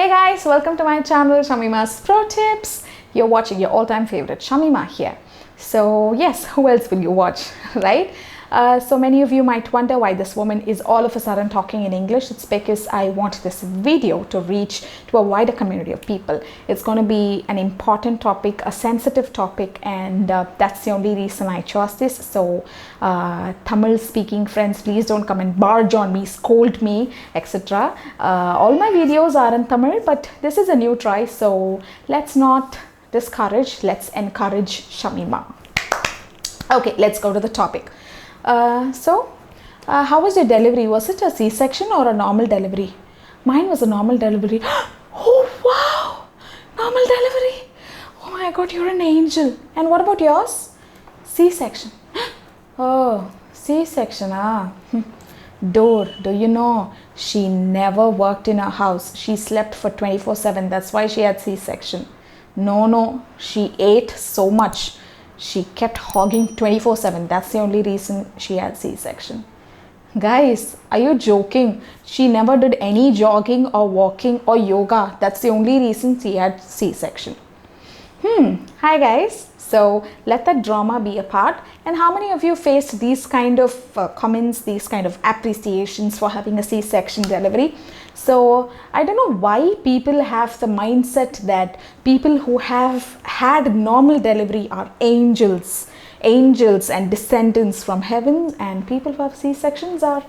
Hey guys, welcome to my channel Shamima's Pro Tips. You're watching your all-time favorite Shamima here. So yes, who else will you watch, right? So many of you might wonder why this woman is all of a sudden talking in English. It's because I want this video to reach to a wider community of people. It's going to be an important topic, a sensitive topic, and that's the only reason I chose this. So Tamil speaking friends, please don't come and barge on me, scold me, etc. All my videos are in Tamil, but this is a new try, so let's not discourage, let's encourage Shamima. Okay, let's go to the topic. How was your delivery? Was it a C-section or a normal delivery? Mine was a normal delivery. Oh wow, normal delivery. Oh my god, you're an angel. And what about yours? C-section. Oh, C-section. Do you know she never worked in her house? She slept for 24/7. That's why she had C-section. No, she ate so much. She kept hogging 24/7. That's the only reason she had C-section. Guys, are you joking? She never did any jogging or walking or yoga. That's the only reason she had C-section. Hi guys. So let that drama be apart. And how many of you faced these kind of comments, these kind of appreciations for having a C-section delivery? So I don't know why people have the mindset that people who have had normal delivery are angels and descendants from heaven, and people who have C-sections are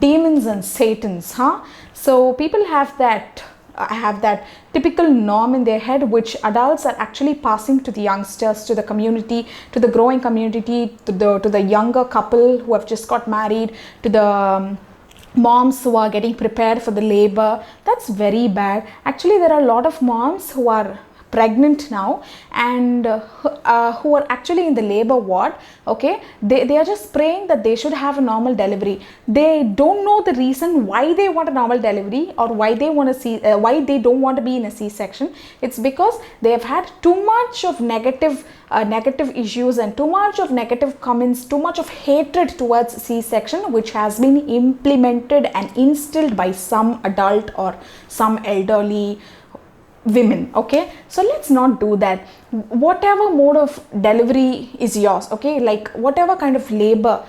demons and satans, huh? So people have that typical norm in their head, which adults are actually passing to the youngsters, to the community, to the growing community, to the younger couple who have just got married, to the moms who are getting prepared for the labor. That's very bad. Actually, there are a lot of moms who are pregnant now and who are actually in the labor ward. Okay, they are just praying that they should have a normal delivery. They don't know the reason why they want a normal delivery or why they want to see why they don't want to be in a C-section. It's because they have had too much of negative issues and too much of negative comments, too much of hatred towards C-section, which has been implemented and instilled by some adult or some elderly women. Okay, so let's not do that. Whatever mode of delivery is yours, okay, like whatever kind of labor,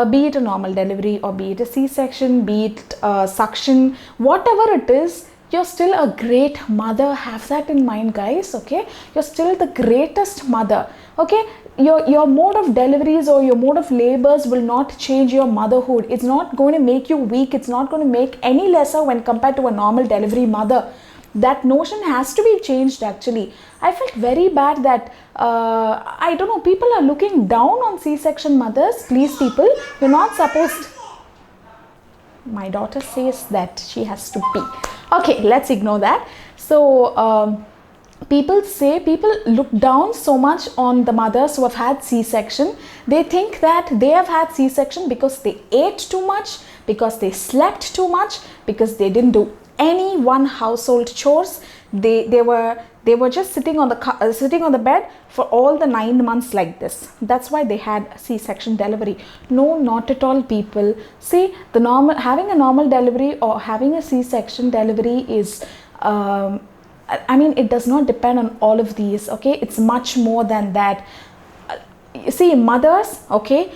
be it a normal delivery or be it a C-section, be it suction, whatever it is, you're still a great mother. Have that in mind, guys. Okay, you're still the greatest mother. Okay, your mode of deliveries or your mode of labors will not change your motherhood. It's not going to make you weak. It's not going to make any lesser when compared to a normal delivery mother. That notion has to be changed. Actually, I felt very bad that I don't know, people are looking down on C-section mothers. Please, people, you're not supposed. My daughter says that she has to pee. Okay, let's ignore that. So people look down so much on the mothers who have had C-section. They think that they have had C-section because they ate too much, because they slept too much, because they didn't do any one household chores. They were just sitting on the bed for all the 9 months like this. That's why they had C-section delivery. No, not at all, people. See, having a normal delivery or having a C-section delivery is I mean, it does not depend on all of these. Okay, it's much more than that. See, mothers, okay,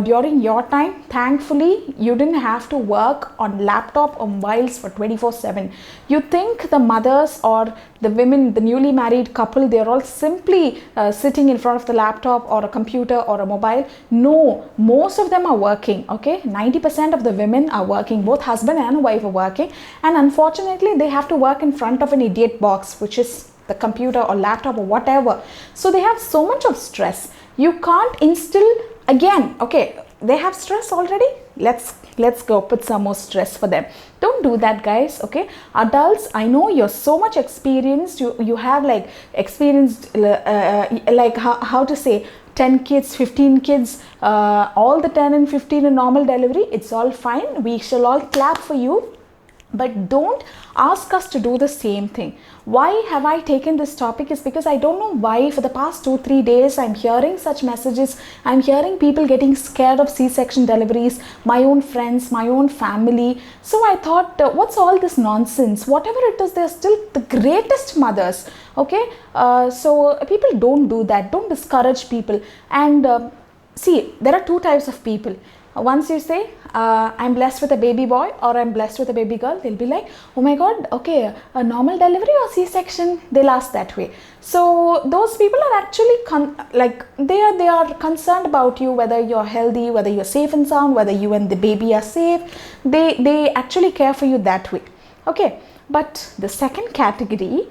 during your time, thankfully, you didn't have to work on laptop or mobiles for 24/7. You think the mothers or the women, the newly married couple, they're all simply sitting in front of the laptop or a computer or a mobile. No, most of them are working, okay? 90% of the women are working. Both husband and wife are working. And unfortunately, they have to work in front of an idiot box, which is the computer or laptop or whatever. So they have so much of stress. You can't instill again. Okay, they have stress already. Let's go put some more stress for them. Don't do that, guys. Okay, adults, I know you're so much experienced. You have like experienced like how to say 10 kids, 15 kids, all the 10 and 15 in normal delivery. It's all fine. We shall all clap for you. But don't ask us to do the same thing. Why have I taken this topic is because I don't know why for the past 2-3 days I'm hearing such messages. I'm hearing people getting scared of C-section deliveries, my own friends, my own family. So I thought, what's all this nonsense? Whatever it is, they're still the greatest mothers. Okay, so people don't do that. Don't discourage people. And see, there are two types of people. Once you say, I'm blessed with a baby boy or I'm blessed with a baby girl, they'll be like, oh my god, okay, a normal delivery or C-section? They'll ask that way. So those people are actually they are concerned about you, whether you're healthy, whether you're safe and sound, whether you and the baby are safe. They actually care for you that way. Okay, but the second category,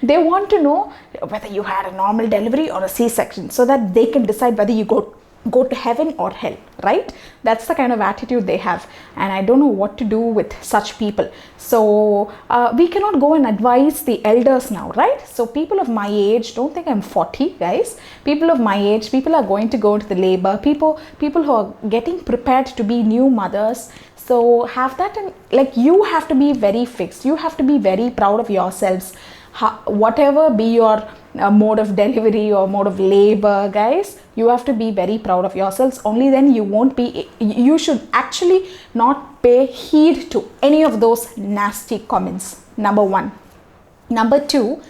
they want to know whether you had a normal delivery or a C-section, so that they can decide whether you go to heaven or hell, right? That's the kind of attitude they have, and I don't know what to do with such people. So we cannot go and advise the elders now, right? So people of my age, don't think I'm 40, guys. People of my age, people are going to go into the labor, people who are getting prepared to be new mothers. So have that, and like, you have to be very fixed, you have to be very proud of yourselves. Whatever be your mode of delivery or mode of labor, guys, you have to be very proud of yourselves. Only then you should actually not pay heed to any of those nasty comments. Number one. Number two,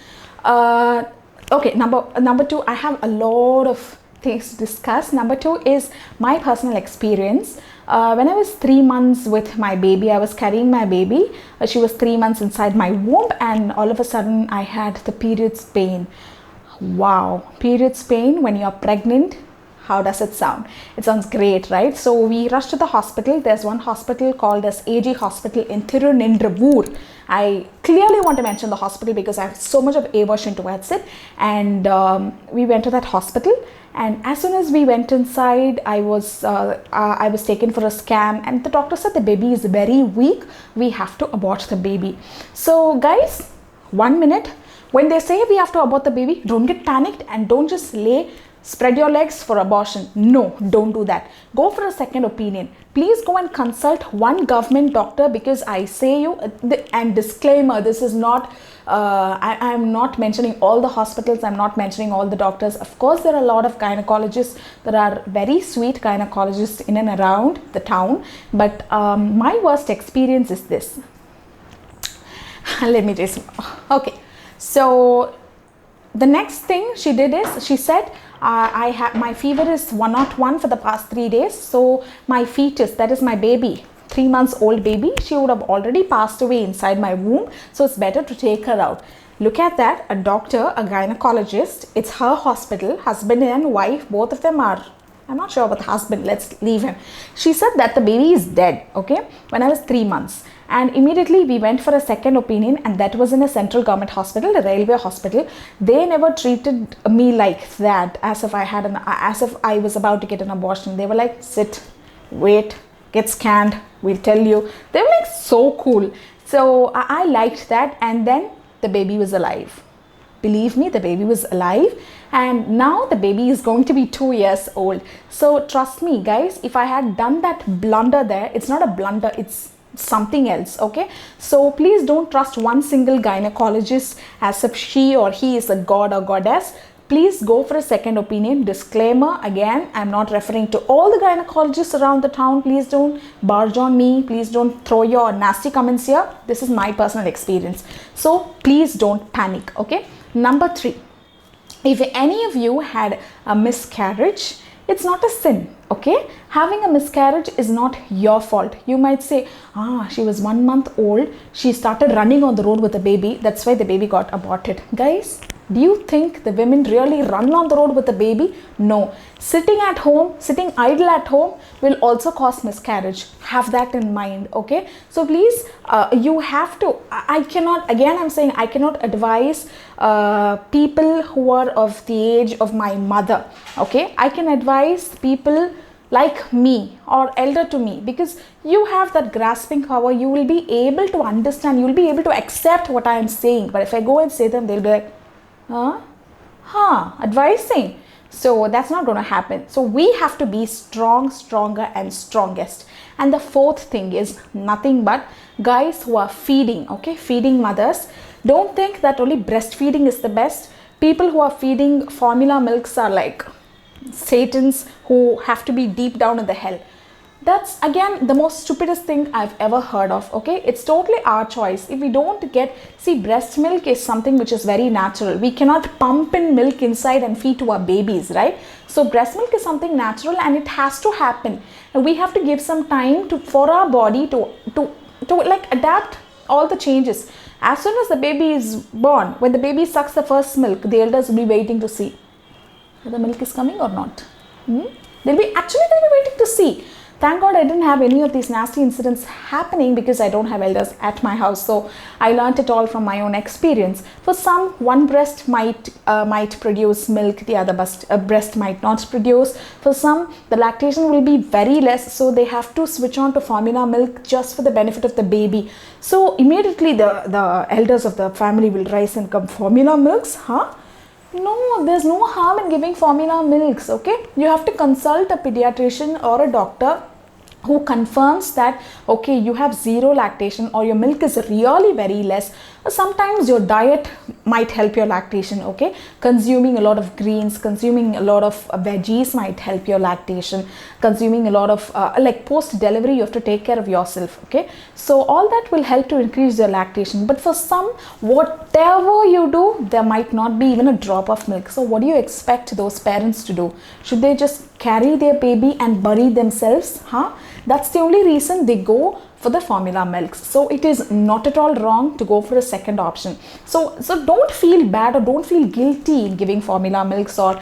number two, I have a lot of things to discuss. Number two is my personal experience. When I was 3 months with my baby, I was carrying my baby. She was 3 months inside my womb, and all of a sudden I had the periods pain. Wow, periods pain when you're pregnant. How does it sound? It sounds great, right? So we rushed to the hospital. There's one hospital called as AG Hospital in Tirunendravoor. I clearly want to mention the hospital because I have so much of aversion towards it. And we went to that hospital. And as soon as we went inside, I was taken for a scan, and the doctor said the baby is very weak. We have to abort the baby. So guys, 1 minute. When they say we have to abort the baby, don't get panicked and don't just spread your legs for abortion. No, don't do that. Go for a second opinion. Please go and consult one government doctor, because I say you, and disclaimer, this is not, I am not mentioning all the hospitals, I'm not mentioning all the doctors. Of course, there are a lot of gynecologists. There are very sweet gynecologists in and around the town. But my worst experience is this. Let me just, okay. So the next thing she did is, she said, my fever is 101 for the past 3 days. So my fetus, that is my baby, 3 months old baby, she would have already passed away inside my womb. So it's better to take her out. Look at that, a doctor, a gynecologist, it's her hospital, husband and wife, both of them are, I'm not sure about the husband, let's leave him. She said that the baby is dead, okay, when I was 3 months. And immediately we went for a second opinion, and that was in a central government hospital, a railway hospital. They never treated me like that, as if I was about to get an abortion. They were like, sit, wait, get scanned, we'll tell you. They were like so cool. So I liked that, and then the baby was alive. Believe me, the baby was alive, and now the baby is going to be 2 years old. So trust me, guys, if I had done that blunder there, it's not a blunder, it's something else, okay? So please don't trust one single gynecologist as if she or he is a god or goddess. Please go for a second opinion. Disclaimer, again, I'm not referring to all the gynecologists around the town. Please don't barge on me. Please don't throw your nasty comments here. This is my personal experience. So please don't panic, okay? Number 3, if any of you had a miscarriage, it's not a sin, okay? Having a miscarriage is not your fault. You might say, she was 1 month old, she started running on the road with the baby, that's why the baby got aborted. Guys, do you think the women really run on the road with the baby? No. Sitting at home, sitting idle at home will also cause miscarriage. Have that in mind, okay? So please, you have to, I cannot, again I'm saying, I cannot advise people who are of the age of my mother, okay? I can advise people like me or elder to me, because you have that grasping power. You will be able to understand, you will be able to accept what I am saying. But if I go and say them, they'll be like, advising. So that's not going to happen. So we have to be strong, stronger and strongest. And the fourth thing is nothing but guys who are feeding, okay, feeding mothers. Don't think that only breastfeeding is the best. People who are feeding formula milks are like Satans who have to be deep down in the hell. That's again the most stupidest thing I've ever heard of. Okay, it's totally our choice. If we don't get, see, breast milk is something which is very natural. We cannot pump in milk inside and feed to our babies, right? So breast milk is something natural and it has to happen, and we have to give some time to for our body to like adapt all the changes. As soon as the baby is born, when the baby sucks the first milk, the elders will be waiting to see whether the milk is coming or not. They'll be waiting to see. Thank God I didn't have any of these nasty incidents happening because I don't have elders at my house. So I learnt it all from my own experience. For some, one breast might produce milk, the other breast might not produce. For some, the lactation will be very less, so they have to switch on to formula milk just for the benefit of the baby. So immediately the elders of the family will rise and come, formula milks, huh? No, there's no harm in giving formula milks, okay? You have to consult a pediatrician or a doctor who confirms that, okay, you have zero lactation or your milk is really very less. Sometimes your diet might help your lactation, okay? Consuming a lot of greens, consuming a lot of veggies might help your lactation. Consuming a lot of, like post-delivery, you have to take care of yourself, okay? So all that will help to increase your lactation. But for some, whatever you do, there might not be even a drop of milk. So what do you expect those parents to do? Should they just carry their baby and bury themselves, huh? That's the only reason they go for the formula milks. So it is not at all wrong to go for a second option. So don't feel bad or don't feel guilty in giving formula milks or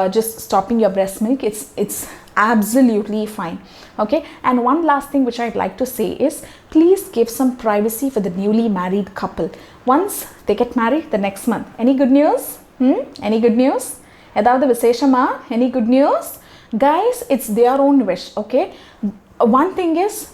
just stopping your breast milk. It's absolutely fine, okay? And one last thing which I'd like to say is, please give some privacy for the newly married couple. Once they get married the next month, any good news? Any good news? Edavadhu viseshama? Any good news? Guys, it's their own wish, okay? One thing is,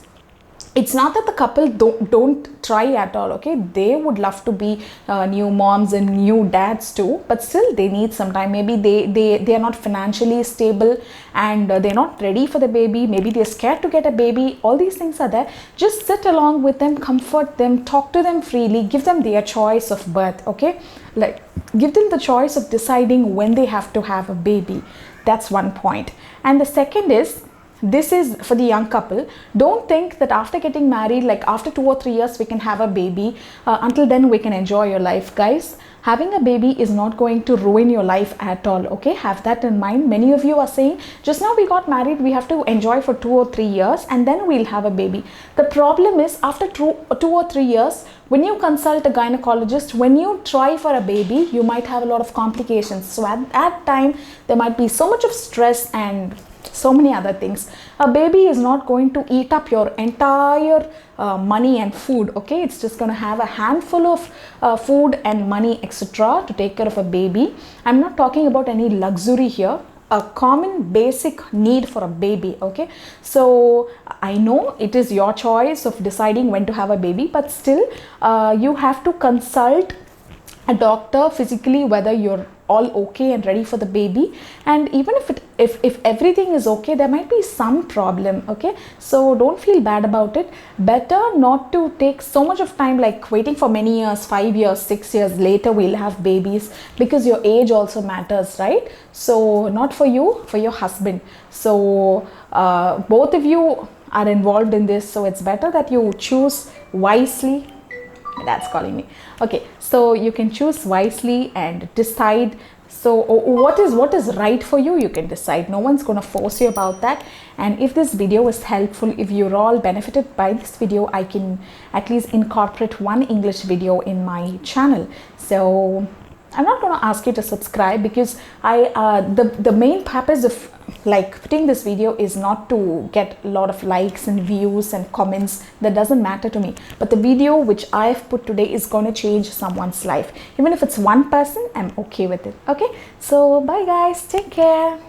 it's not that the couple don't try at all, okay? They would love to be new moms and new dads too, but still they need some time. Maybe they are not financially stable and they're not ready for the baby. Maybe they're scared to get a baby. All these things are there. Just sit along with them, comfort them, talk to them freely, give them their choice of birth, okay? Like, give them the choice of deciding when they have to have a baby. That's one point. And the second is, this is for the young couple. Don't think that after getting married, like after 2 or 3 years, we can have a baby. Until then, we can enjoy your life. Guys, having a baby is not going to ruin your life at all, okay? Have that in mind. Many of you are saying, just now we got married, we have to enjoy for 2 or 3 years and then we'll have a baby. The problem is, after 2 or 3 years, when you consult a gynecologist, when you try for a baby, you might have a lot of complications. So at that time, there might be so much of stress and so many other things. A baby is not going to eat up your entire money and food, okay? It's just going to have a handful of food and money, etc., to take care of a baby. I'm not talking about any luxury here. A common basic need for a baby, okay? So I know it is your choice of deciding when to have a baby, but still you have to consult a doctor physically whether you're all okay and ready for the baby. And even if everything is okay, there might be some problem, okay? So don't feel bad about it. Better not to take so much of time, like waiting for many years, 5 years, 6 years later we'll have babies, because your age also matters, right? So not for you, for your husband. So both of you are involved in this, so it's better that you choose wisely. That's calling me. Okay, so you can choose wisely and decide. So what is right for you, you can decide. No one's going to force you about that. And if this video was helpful, if you're all benefited by this video, I can at least incorporate one English video in my channel. So I'm not going to ask you to subscribe, because the main purpose of like putting this video is not to get a lot of likes and views and comments. That doesn't matter to me. But the video which I've put today is going to change someone's life. Even if it's one person, I'm okay with it. Okay, so bye guys, take care.